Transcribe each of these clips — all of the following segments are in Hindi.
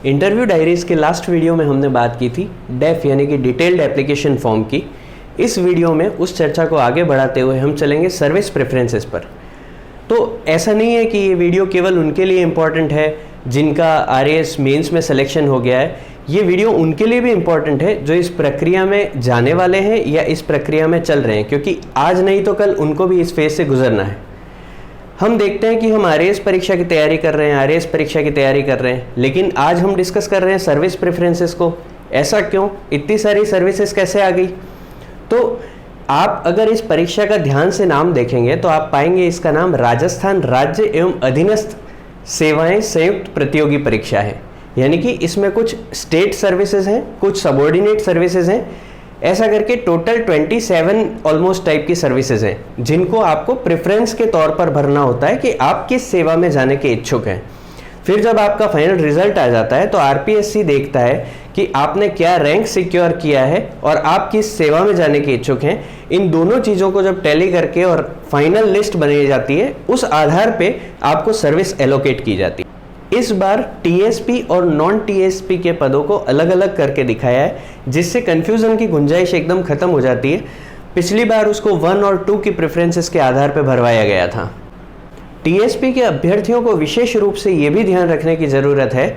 इंटरव्यू डायरीज़ के लास्ट वीडियो में हमने बात की थी डेफ यानी कि डिटेल्ड एप्लीकेशन फॉर्म की। इस वीडियो में उस चर्चा को आगे बढ़ाते हुए हम चलेंगे सर्विस प्रेफरेंसेस पर। तो ऐसा नहीं है कि ये वीडियो केवल उनके लिए इम्पॉर्टेंट है जिनका RAS मेंस में सिलेक्शन हो गया है। ये वीडियो उनके लिए भी इम्पॉर्टेंट है जो इस प्रक्रिया में जाने वाले हैं या इस प्रक्रिया में चल रहे हैं, क्योंकि आज नहीं तो कल उनको भी इस फेज से गुजरना है। हम देखते हैं कि हम RAS परीक्षा की तैयारी कर रहे हैं, RAS परीक्षा की तैयारी कर रहे हैं, लेकिन आज हम डिस्कस कर रहे हैं सर्विस प्रेफरेंसेस को। ऐसा क्यों? इतनी सारी सर्विसेज कैसे आ गई? तो आप अगर इस परीक्षा का ध्यान से नाम देखेंगे तो आप पाएंगे इसका नाम राजस्थान राज्य एवं अधीनस्थ सेवाएं संयुक्त प्रतियोगी परीक्षा है। यानी कि इसमें कुछ स्टेट सर्विसेज हैं, कुछ सबऑर्डिनेट सर्विसेज हैं, ऐसा करके टोटल 27 ऑलमोस्ट टाइप की सर्विसेज हैं जिनको आपको प्रेफरेंस के तौर पर भरना होता है कि आप किस सेवा में जाने के इच्छुक हैं। फिर जब आपका फाइनल रिजल्ट आ जाता है तो RPSC देखता है कि आपने क्या रैंक सिक्योर किया है और आप किस सेवा में जाने के इच्छुक हैं। इन दोनों चीज़ों को जब टैली करके और फाइनल लिस्ट बनाई जाती है, उस आधार पे आपको सर्विस एलोकेट की जाती है। इस बार TSP और नॉन TSP के पदों को अलग अलग करके दिखाया है, जिससे कन्फ्यूज़न की गुंजाइश एकदम ख़त्म हो जाती है। पिछली बार उसको 1 और 2 की प्रेफरेंसेस के आधार पर भरवाया गया था। TSP के अभ्यर्थियों को विशेष रूप से ये भी ध्यान रखने की ज़रूरत है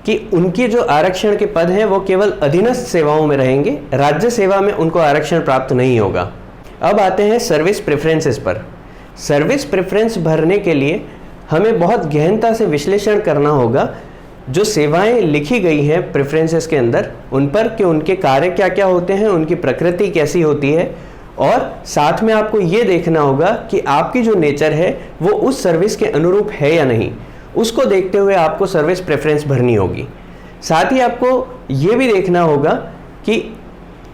कि उनकी जो आरक्षण के पद हैं वो केवल अधीनस्थ सेवाओं में रहेंगे, राज्य सेवा में उनको आरक्षण प्राप्त नहीं होगा। अब आते हैं सर्विस प्रेफरेंसेस पर। सर्विस प्रेफरेंस भरने के लिए हमें बहुत गहनता से विश्लेषण करना होगा जो सेवाएं लिखी गई हैं प्रेफरेंसेस के अंदर, उन पर कि उनके कार्य क्या क्या होते हैं, उनकी प्रकृति कैसी होती है, और साथ में आपको ये देखना होगा कि आपकी जो नेचर है वो उस सर्विस के अनुरूप है या नहीं। उसको देखते हुए आपको सर्विस प्रेफरेंस भरनी होगी। साथ ही आपको ये भी देखना होगा कि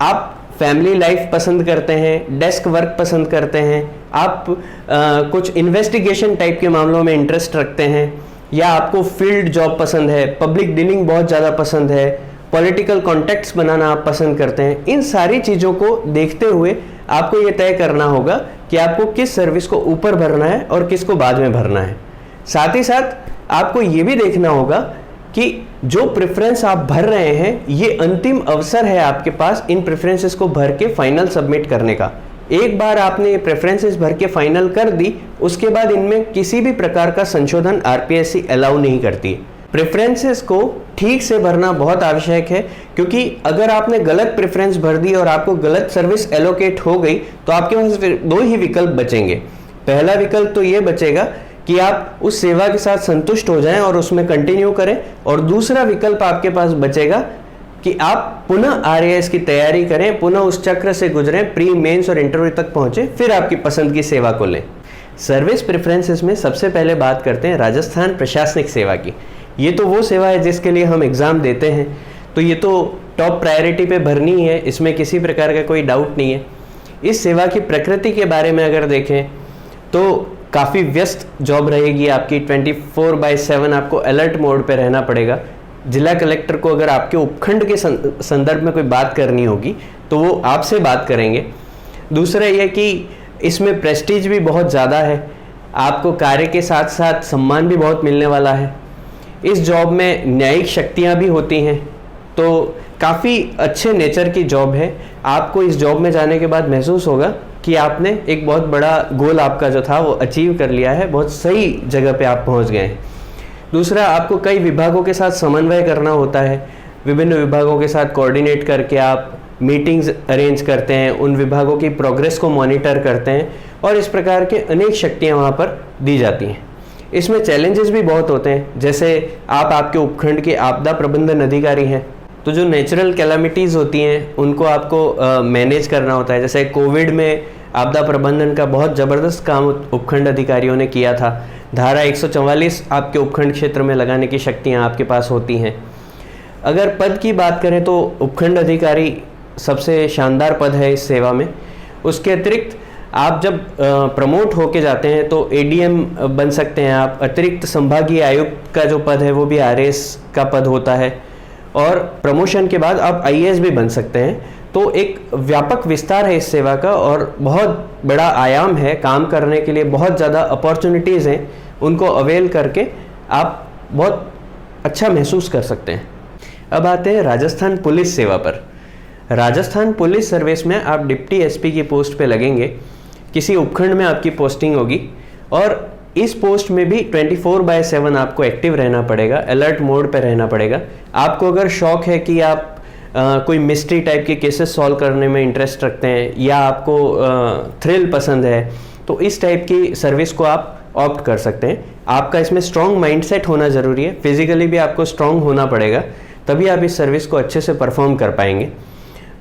आप फैमिली लाइफ पसंद करते हैं, डेस्क वर्क पसंद करते हैं, आप कुछ इन्वेस्टिगेशन टाइप के मामलों में इंटरेस्ट रखते हैं, या आपको फील्ड जॉब पसंद है, पब्लिक डीलिंग बहुत ज़्यादा पसंद है, पॉलिटिकल कॉन्टैक्ट्स बनाना आप पसंद करते हैं। इन सारी चीज़ों को देखते हुए आपको ये तय करना होगा कि आपको किस सर्विस को ऊपर भरना है और किसको बाद में भरना है। साथ ही साथ आपको ये भी देखना होगा कि जो प्रेफरेंस आप भर रहे हैं ये अंतिम अवसर है आपके पास इन प्रेफरेंसेस को भर के फाइनल सबमिट करने का। एक बार आपने ये प्रेफरेंसेस भर के फाइनल कर दी, उसके बाद इनमें किसी भी प्रकार का संशोधन RPSC अलाउ नहीं करती। प्रेफरेंसेस को ठीक से भरना बहुत आवश्यक है, क्योंकि अगर आपने गलत प्रेफरेंस भर दी और आपको गलत सर्विस एलोकेट हो गई तो आपके पास फिर 2 ही विकल्प बचेंगे। पहला विकल्प तो ये बचेगा कि आप उस सेवा के साथ संतुष्ट हो जाएं और उसमें कंटिन्यू करें, और दूसरा विकल्प आपके पास बचेगा कि आप पुनः RAS की तैयारी करें, पुनः उस चक्र से गुजरें, प्री मेंस और इंटरव्यू तक पहुंचे, फिर आपकी पसंद की सेवा को लें। सर्विस प्रेफरेंसेस में सबसे पहले बात करते हैं राजस्थान प्रशासनिक सेवा की। ये तो वो सेवा है जिसके लिए हम एग्ज़ाम देते हैं, तो ये तो टॉप प्रायोरिटी पे भरनी है, इसमें किसी प्रकार का कोई डाउट नहीं है। इस सेवा की प्रकृति के बारे में अगर देखें तो काफ़ी व्यस्त जॉब रहेगी आपकी। 24/7 आपको अलर्ट मोड पे रहना पड़ेगा। जिला कलेक्टर को अगर आपके उपखंड के संदर्भ में कोई बात करनी होगी तो वो आपसे बात करेंगे। दूसरा ये कि इसमें प्रेस्टीज भी बहुत ज़्यादा है, आपको कार्य के साथ साथ सम्मान भी बहुत मिलने वाला है। इस जॉब में न्यायिक शक्तियाँ भी होती हैं, तो काफ़ी अच्छे नेचर की जॉब है। आपको इस जॉब में जाने के बाद महसूस होगा कि आपने एक बहुत बड़ा गोल आपका जो था वो अचीव कर लिया है, बहुत सही जगह पे आप पहुंच गए हैं। दूसरा, आपको कई विभागों के साथ समन्वय करना होता है। विभिन्न विभागों के साथ कोऑर्डिनेट करके आप मीटिंग्स अरेंज करते हैं, उन विभागों की प्रोग्रेस को मॉनिटर करते हैं, और इस प्रकार के अनेक शक्तियाँ वहाँ पर दी जाती हैं। इसमें चैलेंजेस भी बहुत होते हैं, जैसे आप आपके उपखंड के आपदा प्रबंधन अधिकारी हैं, तो जो नेचुरल कैलामिटीज़ होती हैं उनको आपको मैनेज करना होता है। जैसे कोविड में आपदा प्रबंधन का बहुत ज़बरदस्त काम उपखंड अधिकारियों ने किया था। धारा 144 आपके उपखंड क्षेत्र में लगाने की शक्तियाँ आपके पास होती हैं। अगर पद की बात करें तो उपखंड अधिकारी सबसे शानदार पद है इस सेवा में। उसके अतिरिक्त आप जब प्रमोट होके जाते हैं तो ADM बन सकते हैं आप। अतिरिक्त संभागीय आयुक्त का जो पद है वो भी RAS का पद होता है, और प्रमोशन के बाद आप IAS भी बन सकते हैं। तो एक व्यापक विस्तार है इस सेवा का और बहुत बड़ा आयाम है। काम करने के लिए बहुत ज़्यादा अपॉर्चुनिटीज़ हैं, उनको अवेल करके आप बहुत अच्छा महसूस कर सकते हैं। अब आते हैं राजस्थान पुलिस सेवा पर। राजस्थान पुलिस सर्विस में आप डिप्टी एसपी की पोस्ट पे लगेंगे, किसी उपखंड में आपकी पोस्टिंग होगी और इस पोस्ट में भी 24/7 आपको एक्टिव रहना पड़ेगा, अलर्ट मोड पे रहना पड़ेगा। आपको अगर शौक है कि आप कोई मिस्ट्री टाइप के केसेस सॉल्व करने में इंटरेस्ट रखते हैं या आपको थ्रिल पसंद है, तो इस टाइप की सर्विस को आप ऑप्ट कर सकते हैं। आपका इसमें स्ट्रॉन्ग माइंडसेट होना ज़रूरी है, फिजिकली भी आपको स्ट्रॉन्ग होना पड़ेगा, तभी आप इस सर्विस को अच्छे से परफॉर्म कर पाएंगे।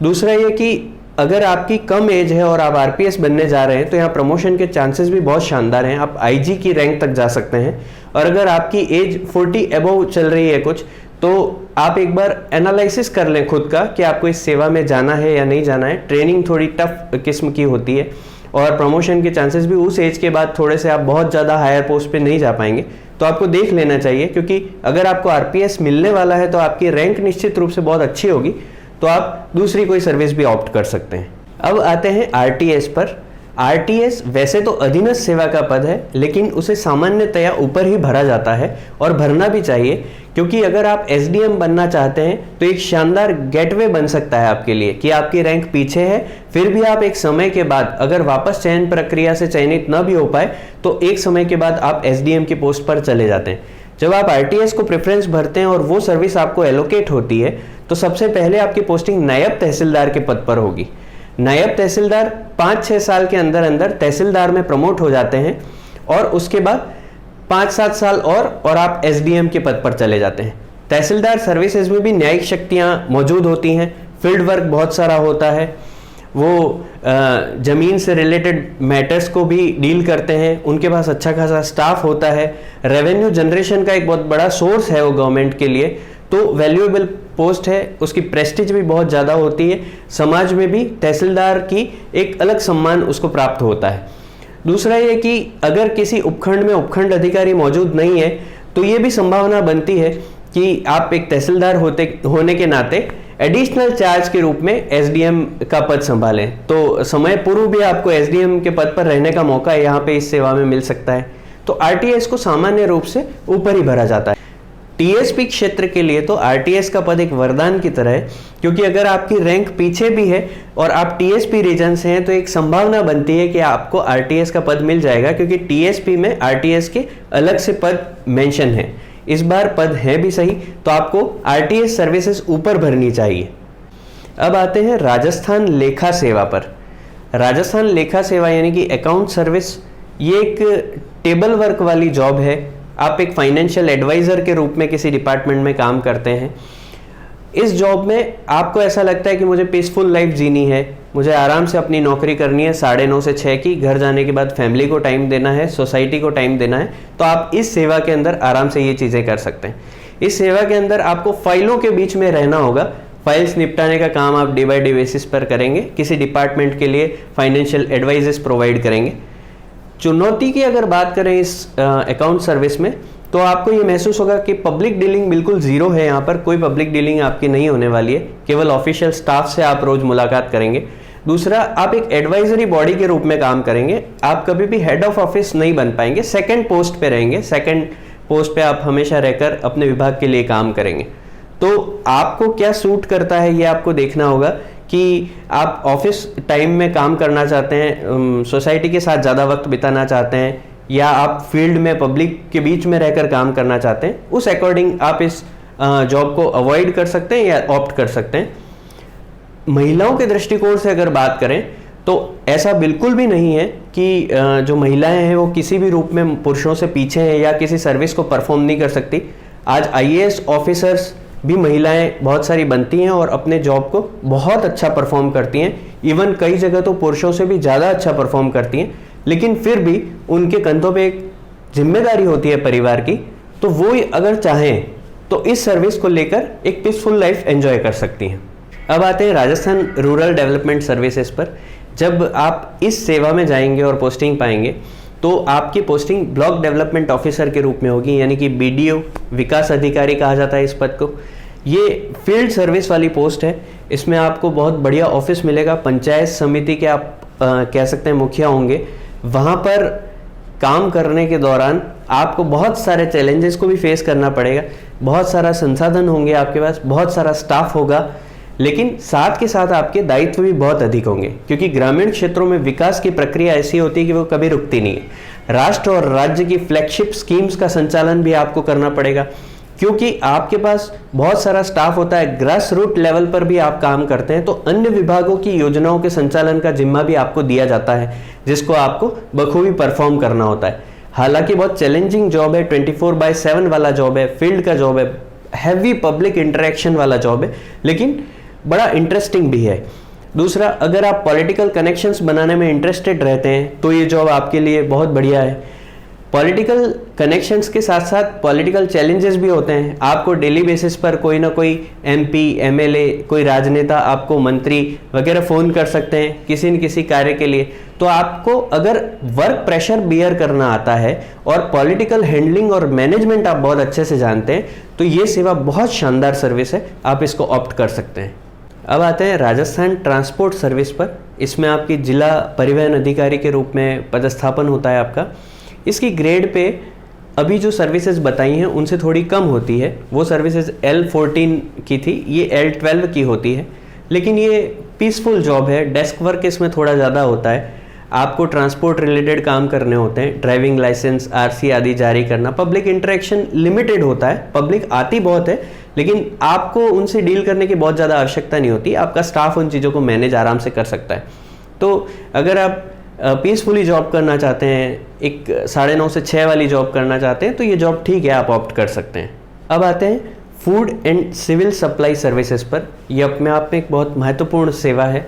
दूसरा ये कि अगर आपकी कम एज है और आप आरपीएस बनने जा रहे हैं तो यहाँ प्रमोशन के चांसेस भी बहुत शानदार हैं। आप आईजी की रैंक तक जा सकते हैं और अगर आपकी एज 40 अबव चल रही है कुछ, तो आप एक बार एनालिसिस कर लें खुद का कि आपको इस सेवा में जाना है या नहीं जाना है। ट्रेनिंग थोड़ी टफ किस्म की होती है और प्रमोशन के चांसेस भी उस एज के बाद थोड़े से आप बहुत ज़्यादा हायर पोस्ट पे नहीं जा पाएंगे, तो आपको देख लेना चाहिए, क्योंकि अगर आपको आरपीएस मिलने वाला है तो आपकी रैंक निश्चित रूप से बहुत अच्छी होगी, तो आप दूसरी कोई सर्विस भी ऑप्ट कर सकते हैं। अब आते हैं आरटीएस पर। आरटीएस वैसे तो अधीनस्थ सेवा का पद है, लेकिन उसे सामान्यतया ऊपर ही भरा जाता है और भरना भी चाहिए, क्योंकि अगर आप एसडीएम बनना चाहते हैं तो एक शानदार गेटवे बन सकता है आपके लिए कि आपकी रैंक पीछे है, फिर भी आप एक समय के बाद अगर वापस चयन प्रक्रिया से चयनित न भी हो पाए तो एक समय के बाद आप एसडीएम की पोस्ट पर चले जाते हैं। जब आप आरटीएस को प्रेफरेंस भरते हैं और वो सर्विस आपको एलोकेट होती है, तो सबसे पहले आपकी पोस्टिंग नायब तहसीलदार के पद पर होगी। नायब तहसीलदार 5-6 साल के अंदर अंदर तहसीलदार में प्रमोट हो जाते हैं और उसके बाद 5-7 साल और आप एसडीएम के पद पर चले जाते हैं। तहसीलदार सर्विसेज में भी न्यायिक शक्तियां मौजूद होती हैं, फील्ड वर्क बहुत सारा होता है, वो ज़मीन से रिलेटेड मैटर्स को भी डील करते हैं, उनके पास अच्छा खासा स्टाफ होता है, रेवेन्यू जनरेशन का एक बहुत बड़ा सोर्स है वो गवर्नमेंट के लिए, तो वैल्यूएबल पोस्ट है, उसकी प्रेस्टीज भी बहुत ज़्यादा होती है, समाज में भी तहसीलदार की एक अलग सम्मान उसको प्राप्त होता है। दूसरा ये कि अगर किसी उपखंड में उपखंड अधिकारी मौजूद नहीं है तो ये भी संभावना बनती है कि आप एक तहसीलदार होने के नाते एडिशनल चार्ज के रूप में एसडीएम का पद संभालें, तो समय पूर्व भी आपको एसडीएम के पद पर रहने का मौका यहाँ पे इस सेवा में मिल सकता है। तो आरटीएस को सामान्य रूप से ऊपर ही भरा जाता है। टीएसपी क्षेत्र के लिए तो आरटीएस का पद एक वरदान की तरह है, क्योंकि अगर आपकी रैंक पीछे भी है और आप टीएसपी रीजन से हैं तो एक संभावना बनती है कि आपको आरटीएस का पद मिल जाएगा, क्योंकि टीएसपी में आरटीएस के अलग से पद मेंशन है। इस बार पद है भी सही, तो आपको आरटीएस सर्विसेज ऊपर भरनी चाहिए। अब आते हैं राजस्थान लेखा सेवा पर। राजस्थान लेखा सेवा यानी कि अकाउंट सर्विस, ये एक टेबल वर्क वाली जॉब है। आप एक फाइनेंशियल एडवाइज़र के रूप में किसी डिपार्टमेंट में काम करते हैं। इस जॉब में आपको ऐसा लगता है कि मुझे पीसफुल लाइफ जीनी है, मुझे आराम से अपनी नौकरी करनी है 9:30 से 6 की, घर जाने के बाद फैमिली को टाइम देना है, सोसाइटी को टाइम देना है, तो आप इस सेवा के अंदर आराम से ये चीज़ें कर सकते हैं। इस सेवा के अंदर आपको फाइलों के बीच में रहना होगा। फाइल्स निपटाने का काम आप डे बाय डे बेसिस पर करेंगे, किसी डिपार्टमेंट के लिए फाइनेंशियल एडवाइजेस प्रोवाइड करेंगे। चुनौती की अगर बात करें इस अकाउंट सर्विस में, तो आपको ये महसूस होगा कि पब्लिक डीलिंग बिल्कुल ज़ीरो है। यहाँ पर कोई पब्लिक डीलिंग आपकी नहीं होने वाली है, केवल ऑफिशियल स्टाफ से आप रोज़ मुलाकात करेंगे। दूसरा, आप एक एडवाइजरी बॉडी के रूप में काम करेंगे। आप कभी भी हेड ऑफ ऑफिस नहीं बन पाएंगे, सेकंड पोस्ट पे रहेंगे। सेकंड पोस्ट पे आप हमेशा रहकर अपने विभाग के लिए काम करेंगे। तो आपको क्या सूट करता है ये आपको देखना होगा कि आप ऑफिस टाइम में काम करना चाहते हैं, सोसाइटी के साथ ज़्यादा वक्त बिताना चाहते हैं, या आप फील्ड में पब्लिक के बीच में रहकर काम करना चाहते हैं। उस अकॉर्डिंग आप इस जॉब को अवॉइड कर सकते हैं या ऑप्ट कर सकते हैं। महिलाओं के दृष्टिकोण से अगर बात करें तो ऐसा बिल्कुल भी नहीं है कि जो महिलाएं हैं वो किसी भी रूप में पुरुषों से पीछे हैं या किसी सर्विस को परफॉर्म नहीं कर सकती। आज आईएएस ऑफिसर्स भी महिलाएं बहुत सारी बनती हैं और अपने जॉब को बहुत अच्छा परफॉर्म करती हैं। इवन कई जगह तो पुरुषों से भी ज़्यादा अच्छा परफॉर्म करती हैं, लेकिन फिर भी उनके कंधों पे एक जिम्मेदारी होती है परिवार की, तो वो अगर चाहें तो इस सर्विस को लेकर एक पीसफुल लाइफ एंजॉय कर सकती हैं। अब आते हैं राजस्थान रूरल डेवलपमेंट सर्विसेज पर। जब आप इस सेवा में जाएंगे और पोस्टिंग पाएंगे तो आपकी पोस्टिंग ब्लॉक डेवलपमेंट ऑफिसर के रूप में होगी, यानी कि बीडीओ, विकास अधिकारी कहा जाता है इस पद को। ये फील्ड सर्विस वाली पोस्ट है। इसमें आपको बहुत बढ़िया ऑफिस मिलेगा, पंचायत समिति के आप कह सकते हैं मुखिया होंगे। वहाँ पर काम करने के दौरान आपको बहुत सारे चैलेंजेस को भी फेस करना पड़ेगा, बहुत सारा संसाधन होंगे आपके पास, बहुत सारा स्टाफ होगा, लेकिन साथ के साथ आपके दायित्व भी बहुत अधिक होंगे, क्योंकि ग्रामीण क्षेत्रों में विकास की प्रक्रिया ऐसी होती है कि वो कभी रुकती नहीं है। राष्ट्र और राज्य की फ्लैगशिप स्कीम्स का संचालन भी आपको करना पड़ेगा, क्योंकि आपके पास बहुत सारा स्टाफ होता है, ग्रास रूट लेवल पर भी आप काम करते हैं, तो अन्य विभागों की योजनाओं के संचालन का जिम्मा भी आपको दिया जाता है, जिसको आपको बखूबी परफॉर्म करना होता है। हालांकि बहुत चैलेंजिंग जॉब है, 24/7 वाला जॉब है, फील्ड का जॉब है, हैवी पब्लिक इंटरेक्शन वाला जॉब है, लेकिन बड़ा इंटरेस्टिंग भी है। दूसरा, अगर आप पॉलिटिकल कनेक्शंस बनाने में इंटरेस्टेड रहते हैं तो ये जॉब आपके लिए बहुत बढ़िया है। पॉलिटिकल कनेक्शंस के साथ साथ पॉलिटिकल चैलेंजेस भी होते हैं। आपको डेली बेसिस पर कोई ना कोई MP, MLA, कोई राजनेता, आपको मंत्री वगैरह फ़ोन कर सकते हैं किसी न किसी कार्य के लिए। तो आपको अगर वर्क प्रेशर बियर करना आता है और पॉलिटिकल हैंडलिंग और मैनेजमेंट आप बहुत अच्छे से जानते हैं, तो ये सेवा बहुत शानदार सर्विस है, आप इसको ऑप्ट कर सकते हैं। अब आते हैं राजस्थान ट्रांसपोर्ट सर्विस पर। इसमें आपकी जिला परिवहन अधिकारी के रूप में पदस्थापन होता है आपका। इसकी ग्रेड पे अभी जो सर्विसेज बताई हैं उनसे थोड़ी कम होती है। वो सर्विसेज L14 की थी, ये L12 की होती है, लेकिन ये पीसफुल जॉब है। डेस्क वर्क इसमें थोड़ा ज़्यादा होता है। आपको ट्रांसपोर्ट रिलेटेड काम करने होते हैं, ड्राइविंग लाइसेंस, RC आदि जारी करना। पब्लिक इंटरेक्शन लिमिटेड होता है, पब्लिक आती बहुत है, लेकिन आपको उनसे डील करने की बहुत ज़्यादा आवश्यकता नहीं होती। आपका स्टाफ उन चीज़ों को मैनेज आराम से कर सकता है। तो अगर आप पीसफुली जॉब करना चाहते हैं, एक 9:30 से 6 वाली जॉब करना चाहते हैं, तो ये जॉब ठीक है, आप ऑप्ट कर सकते हैं। अब आते हैं food and civil supply services पर। यह अपने आप में एक बहुत महत्वपूर्ण सेवा है।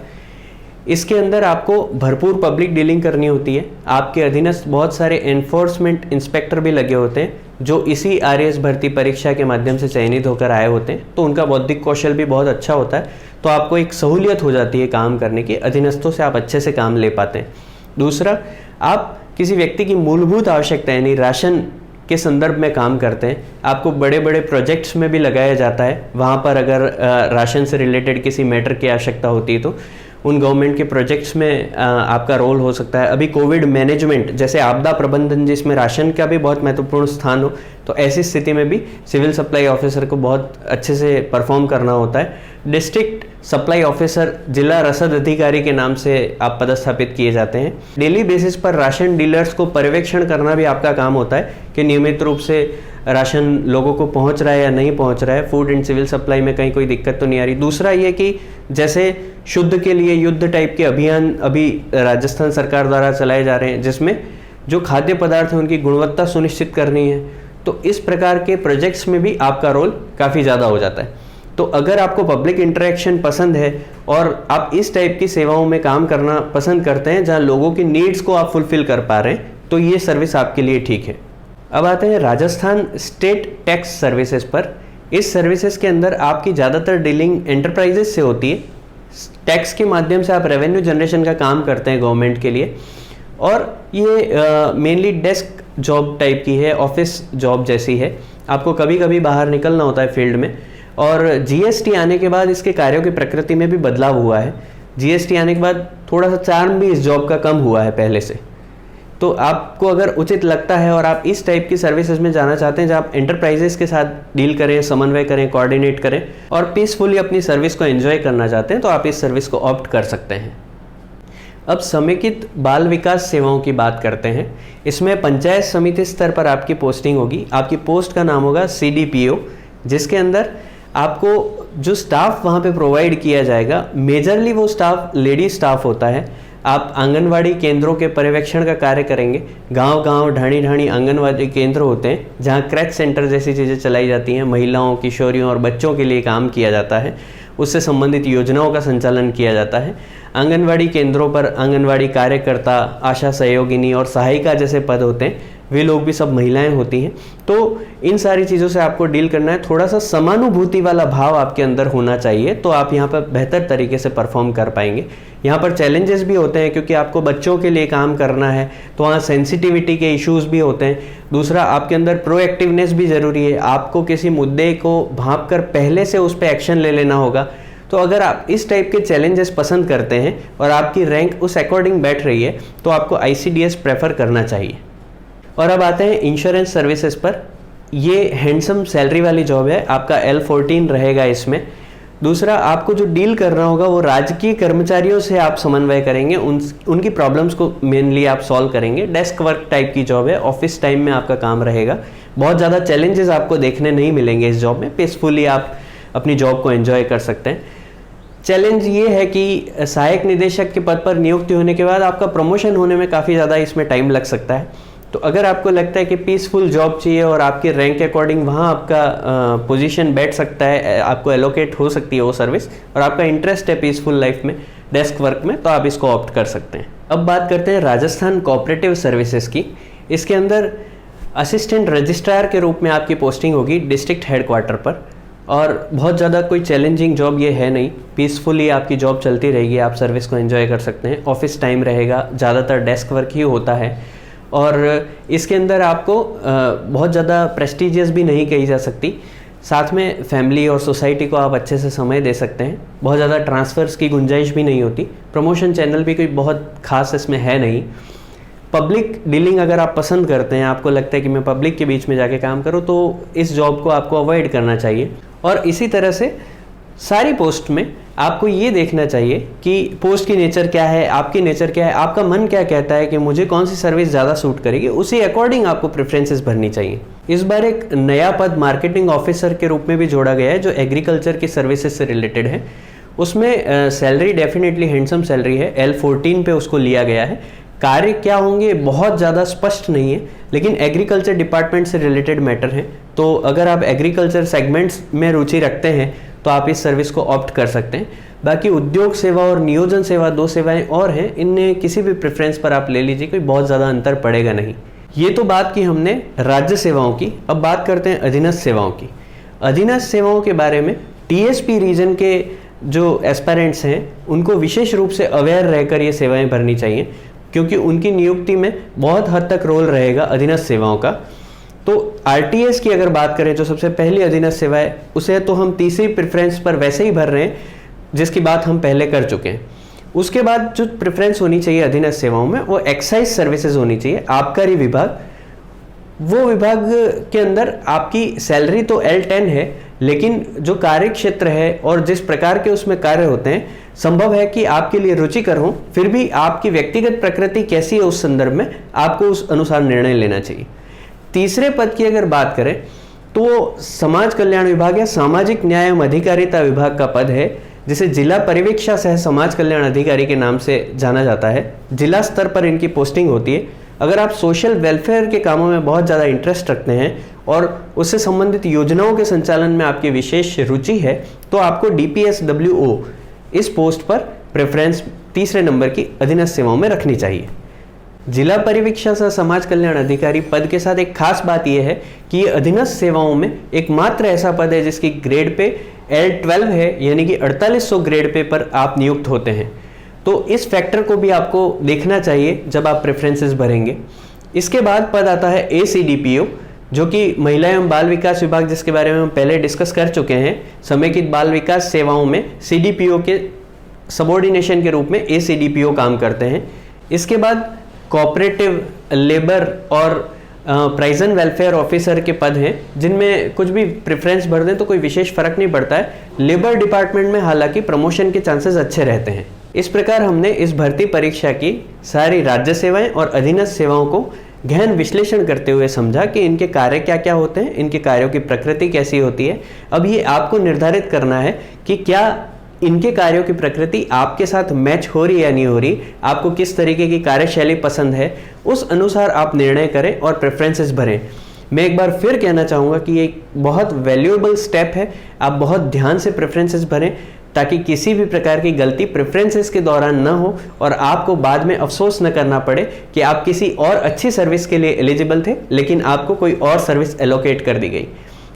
इसके अंदर आपको भरपूर पब्लिक डीलिंग करनी होती है। आपके अधीनस्थ बहुत सारे एनफोर्समेंट इंस्पेक्टर भी लगे होते हैं, जो इसी RAS भर्ती परीक्षा के माध्यम से चयनित होकर आए होते हैं, तो उनका बौद्धिक कौशल भी बहुत अच्छा होता है। तो आपको एक सहूलियत हो जाती है काम करने की, अधीनस्थों से आप अच्छे से काम ले पाते हैं। दूसरा, आप किसी व्यक्ति की मूलभूत आवश्यकता यानी राशन के संदर्भ में काम करते हैं। आपको बड़े बड़े प्रोजेक्ट्स में भी लगाया जाता है। वहाँ पर अगर राशन से रिलेटेड किसी मैटर की आवश्यकता होती है तो उन गवर्नमेंट के प्रोजेक्ट्स में आपका रोल हो सकता है। अभी कोविड मैनेजमेंट जैसे आपदा प्रबंधन, जिसमें राशन का भी बहुत महत्वपूर्ण स्थान हो, तो ऐसी स्थिति में भी सिविल सप्लाई ऑफिसर को बहुत अच्छे से परफॉर्म करना होता है। डिस्ट्रिक्ट सप्लाई ऑफिसर, जिला रसद अधिकारी के नाम से आप पदस्थापित किए जाते हैं। डेली बेसिस पर राशन डीलर्स को पर्यवेक्षण करना भी आपका काम होता है कि नियमित रूप से राशन लोगों को पहुंच रहा है या नहीं पहुंच रहा है, फूड एंड सिविल सप्लाई में कहीं कोई दिक्कत तो नहीं आ रही। दूसरा ये कि जैसे शुद्ध के लिए युद्ध टाइप के अभियान अभी राजस्थान सरकार द्वारा चलाए जा रहे हैं, जिसमें जो खाद्य पदार्थ है उनकी गुणवत्ता सुनिश्चित करनी है, तो इस प्रकार के प्रोजेक्ट्स में भी आपका रोल काफ़ी ज़्यादा हो जाता है। तो अगर आपको पब्लिक इंटरेक्शन पसंद है और आप इस टाइप की सेवाओं में काम करना पसंद करते हैं जहां लोगों की नीड्स को आप फुलफिल कर पा रहे हैं, तो ये सर्विस आपके लिए ठीक है। अब आते हैं राजस्थान स्टेट टैक्स सर्विसेज पर। इस सर्विसेज के अंदर आपकी ज़्यादातर डीलिंग एंटरप्राइजेस से होती है। टैक्स के माध्यम से आप रेवेन्यू जनरेशन का काम करते हैं गवर्नमेंट के लिए, और ये मेनली डेस्क जॉब टाइप की है, ऑफिस जॉब जैसी है। आपको कभी कभी बाहर निकलना होता है फील्ड में, और GST आने के बाद इसके कार्यों की प्रकृति में भी बदलाव हुआ है। GST आने के बाद थोड़ा सा चार्म भी इस जॉब का कम हुआ है पहले से। तो आपको अगर उचित लगता है और आप इस टाइप की सर्विसेज में जाना चाहते हैं जहाँ आप एंटरप्राइजेस के साथ डील करें, समन्वय करें, कोऑर्डिनेट करें और पीसफुली अपनी सर्विस को एंजॉय करना चाहते हैं, तो आप इस सर्विस को ऑप्ट कर सकते हैं। अब समेकित बाल विकास सेवाओं की बात करते हैं। इसमें पंचायत समिति स्तर पर आपकी पोस्टिंग होगी। आपकी पोस्ट का नाम होगा CDPO, जिसके अंदर आपको जो स्टाफ वहाँ पे प्रोवाइड किया जाएगा, मेजरली वो स्टाफ लेडी स्टाफ होता है। आप आंगनवाड़ी केंद्रों के पर्यवेक्षण का कार्य करेंगे। गांव-गांव, ढाणी-ढाणी आंगनवाड़ी केंद्र होते हैं जहां क्रैच सेंटर जैसी चीज़ें चलाई जाती हैं। महिलाओं, किशोरियों और बच्चों के लिए काम किया जाता है, उससे संबंधित योजनाओं का संचालन किया जाता है। आंगनवाड़ी केंद्रों पर आंगनवाड़ी कार्यकर्ता, आशा सहयोगिनी और सहायिका जैसे पद होते हैं, वे लोग भी सब महिलाएं होती हैं। तो इन सारी चीज़ों से आपको डील करना है। थोड़ा सा समानुभूति वाला भाव आपके अंदर होना चाहिए, तो आप यहाँ पर बेहतर तरीके से परफॉर्म कर पाएंगे। यहाँ पर चैलेंजेस भी होते हैं क्योंकि आपको बच्चों के लिए काम करना है, तो वहाँ सेंसिटिविटी के इश्यूज भी होते हैं। दूसरा, आपके अंदर प्रोएक्टिवनेस भी ज़रूरी है। आपको किसी मुद्दे को भांप कर पहले से उस पर एक्शन ले लेना होगा। तो अगर आप इस टाइप के चैलेंजेस पसंद करते हैं और आपकी रैंक उस अकॉर्डिंग बैठ रही है, तो आपको ICDS प्रेफर करना चाहिए। और अब आते हैं इंश्योरेंस सर्विसेज पर। ये हैंडसम सैलरी वाली जॉब है, आपका L14 रहेगा इसमें। दूसरा, आपको जो डील करना होगा वो राजकीय कर्मचारियों से आप समन्वय करेंगे, उनकी प्रॉब्लम्स को मेनली आप सॉल्व करेंगे। डेस्क वर्क टाइप की जॉब है, ऑफिस टाइम में आपका काम रहेगा। बहुत ज़्यादा चैलेंजेस आपको देखने नहीं मिलेंगे इस जॉब में, पीसफुली आप अपनी जॉब को एंजॉय कर सकते हैं। चैलेंज ये है कि सहायक निदेशक के पद पर नियुक्ति होने के बाद आपका प्रमोशन होने में काफ़ी ज़्यादा इसमें टाइम लग सकता है। तो अगर आपको लगता है कि पीसफुल जॉब चाहिए और आपके रैंक के अकॉर्डिंग वहाँ आपका पोजीशन बैठ सकता है, आपको एलोकेट हो सकती है वो सर्विस, और आपका इंटरेस्ट है पीसफुल लाइफ में, डेस्क वर्क में, तो आप इसको ऑप्ट कर सकते हैं। अब बात करते हैं राजस्थान कोऑपरेटिव सर्विसेज की। इसके अंदर असिस्टेंट रजिस्ट्रार के रूप में आपकी पोस्टिंग होगी डिस्ट्रिक्ट हेडक्वार्टर पर, और बहुत ज़्यादा कोई चैलेंजिंग जॉब ये है नहीं, पीसफुली आपकी जॉब चलती रहेगी, आप सर्विस को एंजॉय कर सकते हैं। ऑफिस टाइम रहेगा, ज़्यादातर डेस्क वर्क ही होता है, और इसके अंदर आपको बहुत ज़्यादा प्रेस्टिजियस भी नहीं कही जा सकती। साथ में फैमिली और सोसाइटी को आप अच्छे से समय दे सकते हैं। बहुत ज़्यादा ट्रांसफ़र्स की गुंजाइश भी नहीं होती। प्रमोशन चैनल भी कोई बहुत खास इसमें है नहीं। पब्लिक डीलिंग अगर आप पसंद करते हैं, आपको लगता है कि मैं पब्लिक के बीच में जाके काम करूँ, तो इस जॉब को आपको अवॉइड करना चाहिए। और इसी तरह से सारी पोस्ट में आपको ये देखना चाहिए कि पोस्ट की नेचर क्या है, आपकी नेचर क्या है, आपका मन क्या कहता है कि मुझे कौन सी सर्विस ज़्यादा सूट करेगी, उसी अकॉर्डिंग आपको प्रेफरेंसेस भरनी चाहिए। इस बार एक नया पद मार्केटिंग ऑफिसर के रूप में भी जोड़ा गया है, जो एग्रीकल्चर की सर्विसेज से रिलेटेड है। उसमें सैलरी डेफिनेटली हैंडसम सैलरी है, L14 पे उसको लिया गया है। कार्य क्या होंगे बहुत ज़्यादा स्पष्ट नहीं है, लेकिन एग्रीकल्चर डिपार्टमेंट से रिलेटेड मैटर है। तो अगर आप एग्रीकल्चर सेगमेंट्स में रुचि रखते हैं तो आप इस सर्विस को ऑप्ट कर सकते हैं। बाकी उद्योग सेवा और नियोजन सेवा 2 सेवाएं और हैं, इनमें किसी भी प्रेफरेंस पर आप ले लीजिए, कोई बहुत ज़्यादा अंतर पड़ेगा नहीं। ये तो बात की हमने राज्य सेवाओं की। अब बात करते हैं अधीनस्थ सेवाओं की। अधीनस्थ सेवाओं के बारे में TSP रीजन के जो एस्पायरेंट्स हैं उनको विशेष रूप से अवेयर रहकर ये सेवाएं भरनी चाहिए, क्योंकि उनकी नियुक्ति में बहुत हद तक रोल रहेगा अधीनस्थ सेवाओं का। तो RTS की अगर बात करें, जो सबसे पहली अधीनस्थ सेवा है, उसे तो हम तीसरी प्रेफरेंस पर वैसे ही भर रहे हैं जिसकी बात हम पहले कर चुके हैं। उसके बाद जो प्रेफरेंस होनी चाहिए अधीनस्थ सेवाओं में, वो एक्साइज सर्विसेज होनी चाहिए, आबकारी विभाग। वो विभाग के अंदर आपकी सैलरी तो L10 है, लेकिन जो कार्य क्षेत्र है और जिस प्रकार के उसमें कार्य होते हैं, संभव है कि आपके लिए रुचिकर हो, फिर भी आपकी व्यक्तिगत प्रकृति कैसी है उस संदर्भ में आपको उस अनुसार निर्णय लेना चाहिए। तीसरे पद की अगर बात करें तो समाज कल्याण विभाग या सामाजिक न्याय एवं अधिकारिता विभाग का पद है, जिसे जिला परिवीक्षा सह समाज कल्याण अधिकारी के नाम से जाना जाता है। जिला स्तर पर इनकी पोस्टिंग होती है। अगर आप सोशल वेलफेयर के कामों में बहुत ज़्यादा इंटरेस्ट रखते हैं और उससे संबंधित योजनाओं के संचालन में आपकी विशेष रुचि है, तो आपको DPSWO इस पोस्ट पर प्रेफरेंस तीसरे नंबर की अधीनस्थ सेवाओं में रखनी चाहिए। जिला परिवीक्षा सह समाज कल्याण अधिकारी पद के साथ एक खास बात यह है कि ये अधीनस्थ सेवाओं में एकमात्र ऐसा पद है जिसकी ग्रेड पे L12 है, यानी कि 4800 ग्रेड पे पर आप नियुक्त होते हैं। तो इस फैक्टर को भी आपको देखना चाहिए जब आप प्रेफरेंसेस भरेंगे। इसके बाद पद आता है ACDPO, जो कि महिला एवं बाल विकास विभाग, जिसके बारे में हम पहले डिस्कस कर चुके हैं। समेकित बाल विकास सेवाओं में CDPO के सबऑर्डिनेशन के रूप में ACDPO काम करते हैं। इसके बाद कोऑपरेटिव, लेबर और प्राइजन वेलफेयर ऑफिसर के पद हैं, जिनमें कुछ भी प्रेफरेंस भर दें तो कोई विशेष फर्क नहीं पड़ता है। लेबर डिपार्टमेंट में हालांकि प्रमोशन के चांसेस अच्छे रहते हैं। इस प्रकार हमने इस भर्ती परीक्षा की सारी राज्य सेवाएं और अधीनस्थ सेवाओं को गहन विश्लेषण करते हुए समझा कि इनके कार्य क्या क्या होते हैं, इनके कार्यों की प्रकृति कैसी होती है। अब ये आपको निर्धारित करना है कि क्या इनके कार्यों की प्रकृति आपके साथ मैच हो रही है या नहीं हो रही, आपको किस तरीके की कार्यशैली पसंद है, उस अनुसार आप निर्णय करें और प्रेफरेंसेस भरें। मैं एक बार फिर कहना चाहूँगा कि ये एक बहुत वैल्यूएबल स्टेप है। आप बहुत ध्यान से प्रेफरेंसेस भरें ताकि किसी भी प्रकार की गलती प्रेफरेंसेस के दौरान न हो और आपको बाद में अफसोस न करना पड़े कि आप किसी और अच्छी सर्विस के लिए एलिजिबल थे, लेकिन आपको कोई और सर्विस एलोकेट कर दी गई।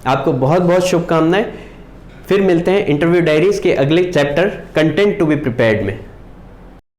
आपको बहुत बहुत शुभकामनाएं। फिर मिलते हैं इंटरव्यू डायरीज के अगले chapter content to be prepared में।